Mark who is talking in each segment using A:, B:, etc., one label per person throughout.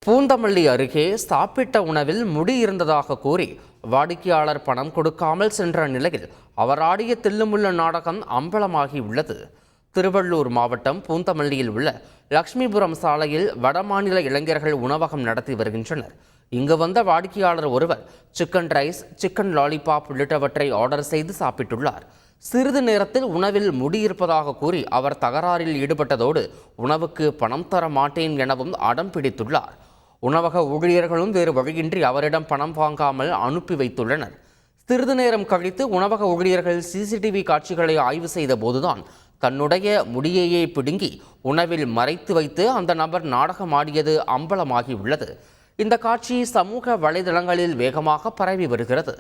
A: பூந்தமல்லி அருகே சாப்பிட்ட உணவில் முடி இருந்ததாக கூறி வாடிக்கையாளர் பணம் கொடுக்காமல் சென்ற நிலையில் அவர் ஆடிய தில்லுமுள்ள நாடகம் அம்பலமாகியுள்ளது. திருவள்ளூர் மாவட்டம் பூந்தமல்லியில் உள்ள லட்சுமிபுரம் சாலையில் வடமாநில இளைஞர்கள் உணவகம் நடத்தி வருகின்றனர். இங்கு வந்த வாடிக்கையாளர் ஒருவர் சிக்கன் ரைஸ், சிக்கன் லாலிபாப் உள்ளிட்டவற்றை ஆர்டர் செய்து சாப்பிட்டுள்ளார். சிறிது நேரத்தில் உணவில் முடி இருப்பதாக கூறி அவர் தகராறில் ஈடுபட்டதோடு உணவுக்கு பணம் தர மாட்டேன் எனவும் அடம் பிடித்துள்ளார். உணவக ஊழியர்களும் வேறு வழியின்றி அவரிடம் பணம் வாங்காமல் அனுப்பி வைத்துள்ளனர். சிறிது நேரம் கழித்து உணவக ஊழியர்கள் சிசிடிவி காட்சிகளை ஆய்வு செய்த போதுதான் தன்னுடைய முடியையே பிடுங்கி உணவில் மறைத்து வைத்து அந்த நபர் நாடகமாடியது அம்பலமாகியுள்ளது. இந்த காட்சி சமூக வலைதளங்களில் வேகமாக பரவி வருகிறது.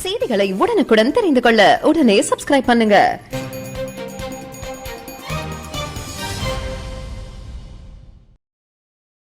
B: செய்திகளை உடனுக்குடன் தெரிந்து கொள்ள உடனே சப்ஸ்கிரைப் பண்ணுங்க.